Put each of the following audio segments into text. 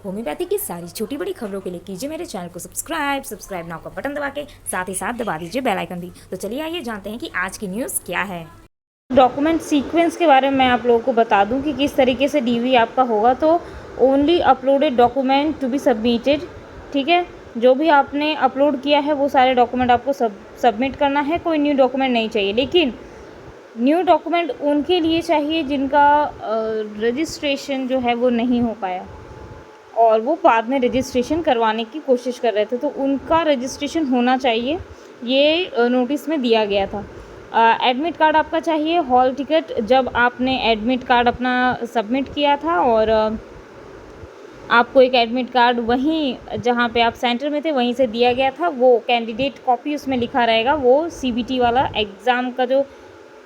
Homeopathy की सारी छोटी बड़ी खबरों के लिए कीजिए मेरे चैनल को सब्सक्राइब नाउ का बटन दबा के साथ ही साथ दबा दीजिए बेल आइकन भी। तो चलिए आइए जानते हैं कि आज की न्यूज़ क्या है। डॉक्यूमेंट सीक्वेंस के बारे में मैं आप लोगों को बता दूं कि किस तरीके से डीवी आपका होगा। तो only uploaded document to be submitted, ठीक है। जो भी आपने अपलोड किया है वो सारे डॉक्यूमेंट आपको सबमिट करना है। कोई न्यू डॉक्यूमेंट नहीं चाहिए, लेकिन न्यू डॉक्यूमेंट उनके लिए चाहिए जिनका रजिस्ट्रेशन जो है वो नहीं हो पाया और वो बाद में रजिस्ट्रेशन करवाने की कोशिश कर रहे थे, तो उनका रजिस्ट्रेशन होना चाहिए। ये नोटिस में दिया गया था। एडमिट कार्ड आपका चाहिए, हॉल टिकट जब आपने एडमिट कार्ड अपना सबमिट किया था, और आपको एक एडमिट कार्ड वहीं जहाँ पे आप सेंटर में थे वहीं से दिया गया था। वो कैंडिडेट कॉपी उसमें लिखा रहेगा, वो सीबीटी वाला एग्ज़ाम का जो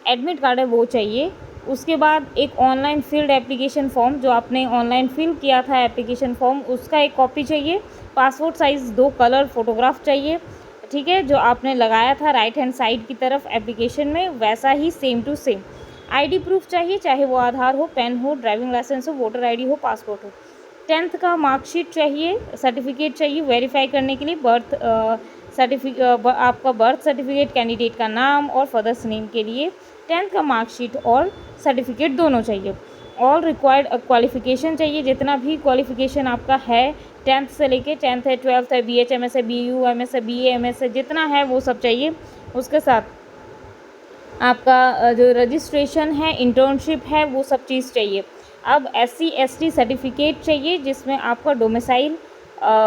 एडमिट कार्ड है वो चाहिए। उसके बाद एक ऑनलाइन फिल्ड एप्लीकेशन फॉर्म जो आपने ऑनलाइन फिल किया था एप्लीकेशन फॉर्म, उसका एक कॉपी चाहिए। पासपोर्ट साइज़ 2 कलर फ़ोटोग्राफ चाहिए, ठीक है, जो आपने लगाया था राइट हैंड साइड की तरफ एप्लीकेशन में वैसा ही same to same. ID proof चाहिए, चाहे वो आधार हो, पैन हो, ड्राइविंग लाइसेंस हो, वोटर आईडी हो, पासपोर्ट हो। 10th का मार्कशीट चाहिए, सर्टिफिकेट चाहिए वेरीफाई करने के लिए। आपका बर्थ सर्टिफिकेट, कैंडिडेट का नाम और फादर्स नेम के लिए 10th का मार्कशीट और सर्टिफिकेट दोनों चाहिए। ऑल रिक्वायर्ड क्वालिफ़िकेशन चाहिए, जितना भी क्वालिफ़िकेशन आपका है 10th से लेके 10th है, 12th है, BHMS है, BUMS है, BAMS है, जितना है वो सब चाहिए। उसके साथ आपका जो रजिस्ट्रेशन है, इंटर्नशिप है, वो सब चीज़ चाहिए। अब SC ST सर्टिफिकेट चाहिए जिसमें आपका डोमिसाइल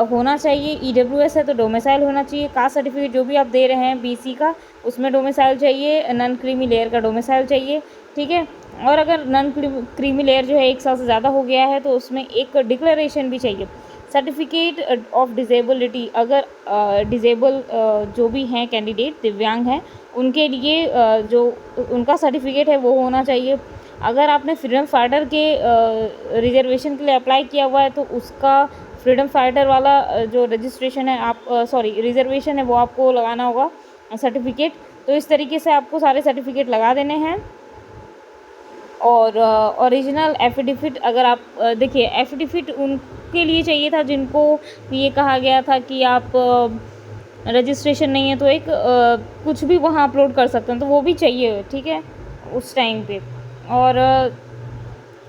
होना चाहिए। EWS है तो डोमिसाइल होना चाहिए। कास्ट सर्टिफिकेट जो भी आप दे रहे हैं BC का, उसमें डोमिसाइल चाहिए। नॉन क्रीमी लेयर का डोमिसाइल चाहिए, ठीक है। और अगर नॉन क्रीमी लेयर जो है 1 साल से ज़्यादा हो गया है तो उसमें एक डिक्लेरेशन भी चाहिए। सर्टिफिकेट ऑफ डिसेबिलिटी, अगर डिसेबल जो भी हैं कैंडिडेट, दिव्यांग हैं, उनके लिए जो उनका सर्टिफिकेट है वो होना चाहिए। अगर आपने फ्रीडम फाइटर के रिजर्वेशन के लिए अप्लाई किया हुआ है तो उसका फ्रीडम फाइटर वाला जो रजिस्ट्रेशन है आप रिजर्वेशन है वो आपको लगाना होगा सर्टिफिकेट। तो इस तरीके से आपको सारे सर्टिफिकेट लगा देने हैं। और ओरिजिनल एफिडेविट, अगर आप देखिए एफिडेविट उनके लिए चाहिए था जिनको ये कहा गया था कि आप रजिस्ट्रेशन नहीं है तो एक कुछ भी वहाँ अपलोड कर सकते हैं, तो वो भी चाहिए, ठीक है, उस टाइम पे। और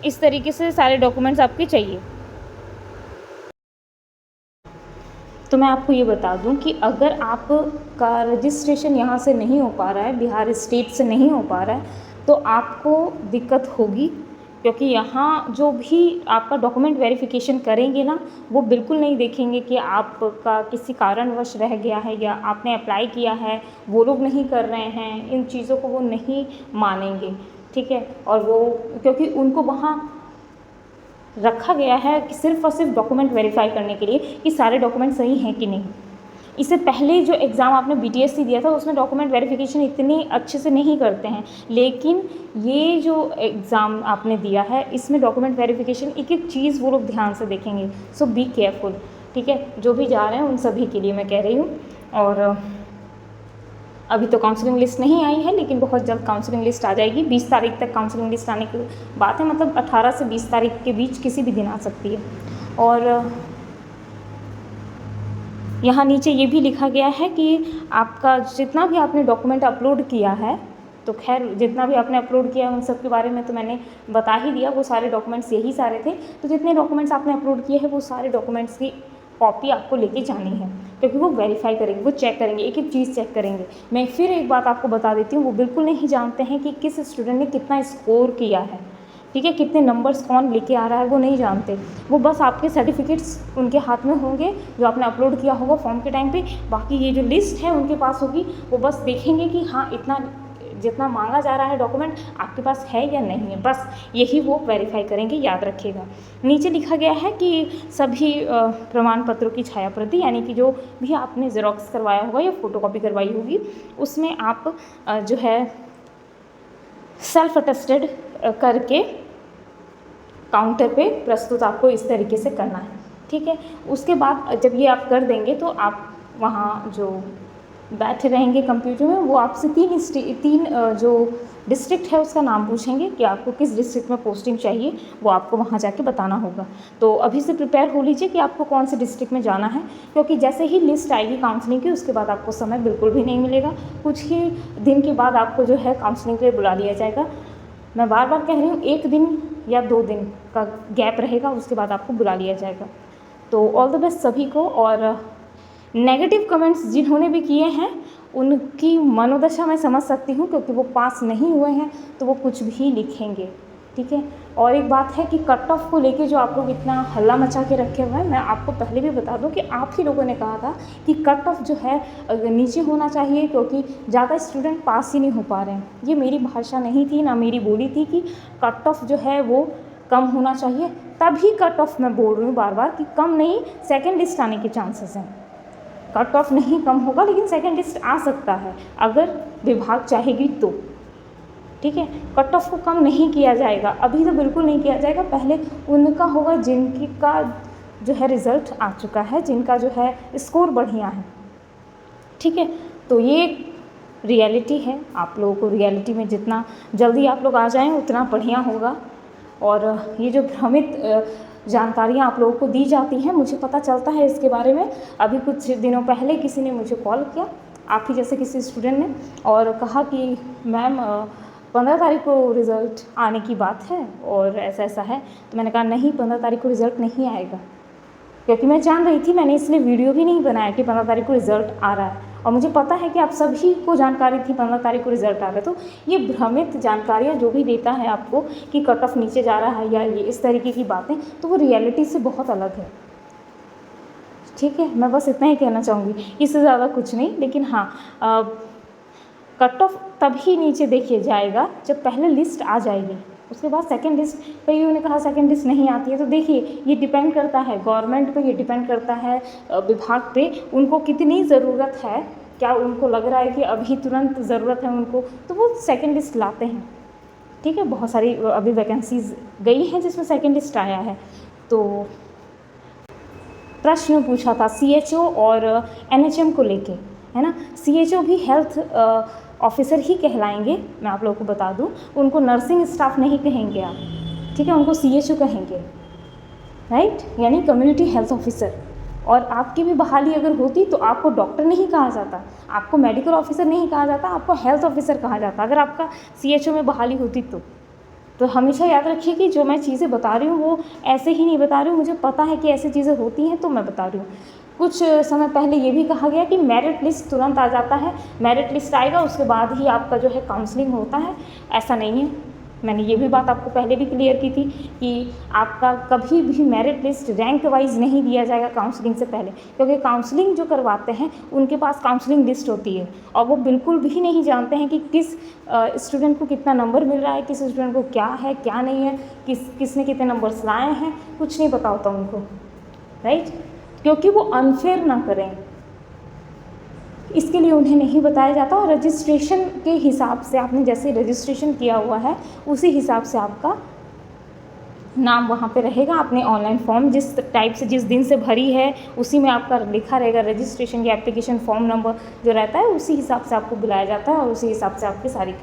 इस तरीके से सारे डॉक्यूमेंट्स आपके चाहिए। तो मैं आपको ये बता दूं कि अगर आपका रजिस्ट्रेशन यहाँ से नहीं हो पा रहा है, बिहार स्टेट से नहीं हो पा रहा है, तो आपको दिक्कत होगी, क्योंकि यहाँ जो भी आपका डॉक्यूमेंट वेरिफिकेशन करेंगे ना, वो बिल्कुल नहीं देखेंगे कि आपका किसी कारणवश रह गया है या आपने अप्लाई किया है वो लोग नहीं कर रहे हैं, इन चीज़ों को वो नहीं मानेंगे, ठीक है। और वो क्योंकि उनको वहाँ रखा गया है कि सिर्फ और सिर्फ डॉक्यूमेंट वेरीफाई करने के लिए कि सारे डॉक्यूमेंट सही हैं कि नहीं। इससे पहले जो एग्ज़ाम आपने BTSC दिया था उसमें डॉक्यूमेंट वेरिफिकेशन इतनी अच्छे से नहीं करते हैं, लेकिन ये जो एग्ज़ाम आपने दिया है इसमें डॉक्यूमेंट वेरिफिकेशन एक एक चीज़ वो लोग ध्यान से देखेंगे। सो बी केयरफुल, ठीक है। जो भी जा रहे हैं उन सभी के लिए मैं कह रही हूँ। और अभी तो काउंसलिंग लिस्ट नहीं आई है, लेकिन बहुत जल्द काउंसलिंग लिस्ट आ जाएगी। 20 तारीख तक काउंसलिंग लिस्ट आने की बात है, मतलब 18 से 20 तारीख के बीच किसी भी दिन आ सकती है। और यहाँ नीचे ये भी लिखा गया है कि आपका जितना भी आपने डॉक्यूमेंट अपलोड किया है, तो खैर जितना भी आपने अपलोड किया है उन सब के बारे में तो मैंने बता ही दिया, वो सारे डॉक्यूमेंट्स यही सारे थे। तो जितने डॉक्यूमेंट्स आपने अपलोड किए हैं वो सारे डॉक्यूमेंट्स की कॉपी आपको लेके जानी है, क्योंकि वो वेरीफाई करेंगे, वो चेक करेंगे, एक एक चीज़ चेक करेंगे। मैं फिर एक बात आपको बता देती हूँ, वो बिल्कुल नहीं जानते हैं कि किस स्टूडेंट ने कितना स्कोर किया है, ठीक है, कितने नंबर्स कौन लेके आ रहा है वो नहीं जानते। वो बस आपके सर्टिफिकेट्स उनके हाथ में होंगे जो आपने अपलोड किया होगा फॉर्म के टाइम पे, बाकी ये जो लिस्ट है उनके पास होगी। वो बस देखेंगे कि हाँ इतना जितना मांगा जा रहा है डॉक्यूमेंट आपके पास है या नहीं है, बस यही वो वेरीफाई करेंगे, याद रखिएगा। नीचे लिखा गया है कि सभी प्रमाण पत्रों की छाया प्रति, यानी कि जो भी आपने ज़ेरॉक्स करवाया होगा या फ़ोटोकॉपी करवाई होगी, उसमें आप जो है सेल्फ अटेस्टेड करके काउंटर पे प्रस्तुत आपको इस तरीके से करना है, ठीक है। उसके बाद जब ये आप कर देंगे तो आप वहाँ जो बैठे रहेंगे कंप्यूटर में, वो आपसे तीन जो डिस्ट्रिक्ट है उसका नाम पूछेंगे कि आपको किस डिस्ट्रिक्ट में पोस्टिंग चाहिए, वो आपको वहाँ जाके बताना होगा। तो अभी से प्रिपेयर हो लीजिए कि आपको कौन से डिस्ट्रिक्ट में जाना है, क्योंकि जैसे ही लिस्ट आएगी काउंसलिंग की उसके बाद आपको समय बिल्कुल भी नहीं मिलेगा। कुछ ही दिन के बाद आपको जो है काउंसलिंग के लिए बुला लिया जाएगा। मैं बार बार कह रही हूँ 1 दिन या 2 दिन का गैप रहेगा, उसके बाद आपको बुला लिया जाएगा। तो ऑल द बेस्ट सभी को। और नेगेटिव कमेंट्स जिन्होंने भी किए हैं उनकी मनोदशा मैं समझ सकती हूँ, क्योंकि वो पास नहीं हुए हैं तो वो कुछ भी लिखेंगे, ठीक है। और एक बात है कि कट ऑफ को लेके जो आप लोग इतना हल्ला मचा के रखे हुए हैं, मैं आपको पहले भी बता दूं कि आप ही लोगों ने कहा था कि कट ऑफ जो है नीचे होना चाहिए, क्योंकि ज़्यादा स्टूडेंट पास ही नहीं हो पा रहे हैं। ये मेरी भाषा नहीं थी, ना मेरी बोली थी कि कट ऑफ जो है वो कम होना चाहिए। तभी कट ऑफ मैं बोल रही हूँ बार बार कि कम नहीं, सेकेंड लिस्ट आने के चांसेस हैं। कट ऑफ नहीं कम होगा, लेकिन सेकेंड लिस्ट आ सकता है अगर विभाग चाहेगी तो, ठीक है। कट ऑफ को कम नहीं किया जाएगा, अभी तो बिल्कुल नहीं किया जाएगा। पहले उनका होगा जिनका जो है रिज़ल्ट आ चुका है, जिनका जो है स्कोर बढ़िया है, ठीक है। तो ये रियलिटी है। आप लोगों को रियलिटी में जितना जल्दी आप लोग आ जाएं उतना बढ़िया होगा। और ये जो भ्रमित जानकारियाँ आप लोगों को दी जाती हैं, मुझे पता चलता है इसके बारे में। अभी कुछ दिनों पहले किसी ने मुझे कॉल किया, आप ही जैसे किसी स्टूडेंट ने, और कहा कि मैम 15 तारीख को रिज़ल्ट आने की बात है और ऐसा ऐसा है। तो मैंने कहा नहीं, 15 तारीख को रिज़ल्ट नहीं आएगा, क्योंकि मैं जान रही थी, मैंने इसलिए वीडियो भी नहीं बनाया कि 15 तारीख को रिज़ल्ट आ रहा है। और मुझे पता है कि आप सभी को जानकारी थी 15 तारीख को रिज़ल्ट आ रहा है। तो ये भ्रमित जानकारियाँ जो भी देता है आपको कि कट ऑफ नीचे जा रहा है या ये इस तरीके की बातें, तो वो रियलिटी से बहुत अलग है, ठीक है। मैं बस इतना ही कहना चाहूँगी, इससे ज़्यादा कुछ नहीं। लेकिन हाँ, कट ऑफ तभी नीचे देखिए जाएगा जब पहले लिस्ट आ जाएगी, उसके बाद सेकंड लिस्ट। कईयों ने कहा सेकंड लिस्ट नहीं आती है, तो देखिए ये डिपेंड करता है गवर्नमेंट पे, ये डिपेंड करता है विभाग पे, उनको कितनी ज़रूरत है। क्या उनको लग रहा है कि अभी तुरंत ज़रूरत है उनको, तो वो सेकंड लिस्ट लाते हैं, ठीक है। बहुत सारी अभी वैकेंसीज गई हैं जिसमें सेकंड लिस्ट आया है। तो प्रश्न पूछा था CHO और NHM को लेके, है ना। CHO भी हेल्थ ऑफिसर ही कहलाएंगे, मैं आप लोगों को बता दूं। उनको नर्सिंग स्टाफ नहीं कहेंगे आप, ठीक है, उनको CHO कहेंगे, राइट, यानी कम्युनिटी हेल्थ ऑफिसर। और आपकी भी बहाली अगर होती तो आपको डॉक्टर नहीं कहा जाता, आपको मेडिकल ऑफिसर नहीं कहा जाता, आपको हेल्थ ऑफिसर कहा जाता, अगर आपका CHO में बहाली होती तो हमेशा याद रखिए कि जो मैं चीज़ें बता रही हूँ वो ऐसे ही नहीं बता रही हूँ, मुझे पता है कि ऐसी चीज़ें होती हैं तो मैं बता रही हूँ। कुछ समय पहले ये भी कहा गया कि मेरिट लिस्ट तुरंत आ जाता है, मेरिट लिस्ट आएगा उसके बाद ही आपका जो है काउंसलिंग होता है। ऐसा नहीं है, मैंने ये भी बात आपको पहले भी क्लियर की थी कि आपका कभी भी मेरिट लिस्ट रैंक वाइज नहीं दिया जाएगा काउंसलिंग से पहले, क्योंकि काउंसलिंग जो करवाते हैं उनके पास काउंसलिंग लिस्ट होती है और वो बिल्कुल भी नहीं जानते हैं कि किस स्टूडेंट को कितना नंबर मिल रहा है, किस स्टूडेंट को क्या है क्या नहीं है, किसने कितने नंबर्स लाए हैं, कुछ नहीं पता होता उनको, राइट। क्योंकि वो अनफेयर ना करें, इसके लिए उन्हें नहीं बताया जाता। और रजिस्ट्रेशन के हिसाब से आपने जैसे रजिस्ट्रेशन किया हुआ है उसी हिसाब से आपका नाम वहाँ पे रहेगा। आपने ऑनलाइन फॉर्म जिस टाइप से जिस दिन से भरी है उसी में आपका लिखा रहेगा, रजिस्ट्रेशन या एप्लीकेशन फॉर्म नंबर जो रहता है उसी हिसाब से आपको बुलाया जाता है और उसी हिसाब से आपकी सारी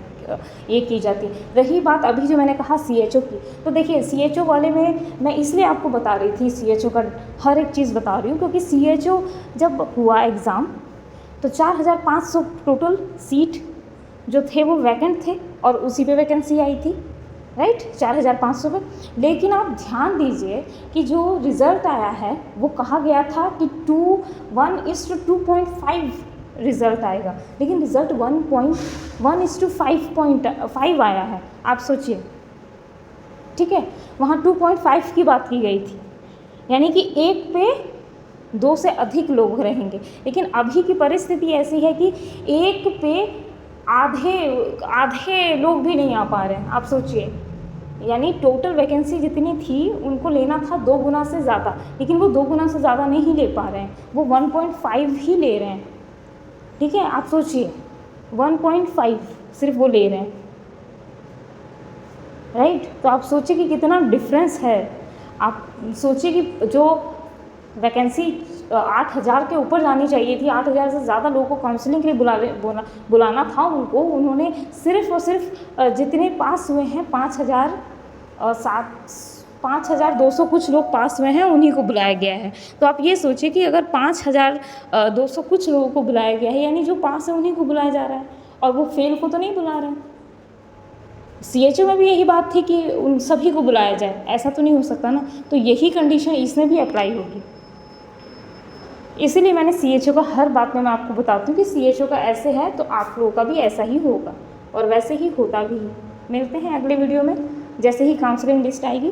ये की जाती है। रही बात अभी जो मैंने कहा CHO की, तो देखिए CHO वाले में मैं इसलिए आपको बता रही थी, CHO का हर एक चीज़ बता रही हूँ क्योंकि CHO जब हुआ एग्ज़ाम तो 4500 टोटल सीट जो थे वो वैकेंट थे और उसी पे वैकेंसी आई थी, राइट, 4500 पे। लेकिन आप ध्यान दीजिए कि जो रिज़ल्ट आया है वो कहा गया था कि 1:2.5 रिज़ल्ट आएगा, लेकिन रिज़ल्ट 1:5 आया है। आप सोचिए, ठीक है, वहाँ 2.5 की बात की गई थी, यानी कि 1 पे 2 से अधिक लोग रहेंगे। लेकिन अभी की परिस्थिति ऐसी है कि 1 पे आधे लोग भी नहीं आ पा रहे हैं। आप सोचिए, यानी टोटल वैकेंसी जितनी थी उनको लेना था 2 गुना से ज़्यादा, लेकिन वो 2 गुना से ज़्यादा नहीं ले पा रहे हैं, वो 1.5 ही ले रहे हैं, ठीक है। आप सोचिए 1.5 सिर्फ वो ले रहे हैं, राइट। तो आप सोचिए कि कितना डिफरेंस है। आप सोचिए कि जो वैकेंसी 8,000 के ऊपर जानी चाहिए थी। 8,000 से ज़्यादा लोगों को काउंसलिंग के लिए बुलाना था उनको। उन्होंने सिर्फ और सिर्फ जितने पास हुए हैं 5,200 कुछ लोग पास हुए हैं, उन्हीं को बुलाया गया है। तो आप ये सोचिए कि अगर 5,200 कुछ लोगों को बुलाया गया है, यानी जो पास है उन्हीं को बुलाया जा रहा है, और वो फेल को तो नहीं बुला रहे हैं। CHO में भी यही बात थी कि उन सभी को बुलाया जाए, ऐसा तो नहीं हो सकता ना। तो यही कंडीशन इसमें भी अप्लाई होगी। इसीलिए मैंने CHO का हर बात में मैं आपको बताती हूँ कि CHO का ऐसे है तो आप लोगों का भी ऐसा ही होगा, और वैसे ही होता भी है। मिलते हैं अगले वीडियो में जैसे ही काउंसलिंग लिस्ट आएगी।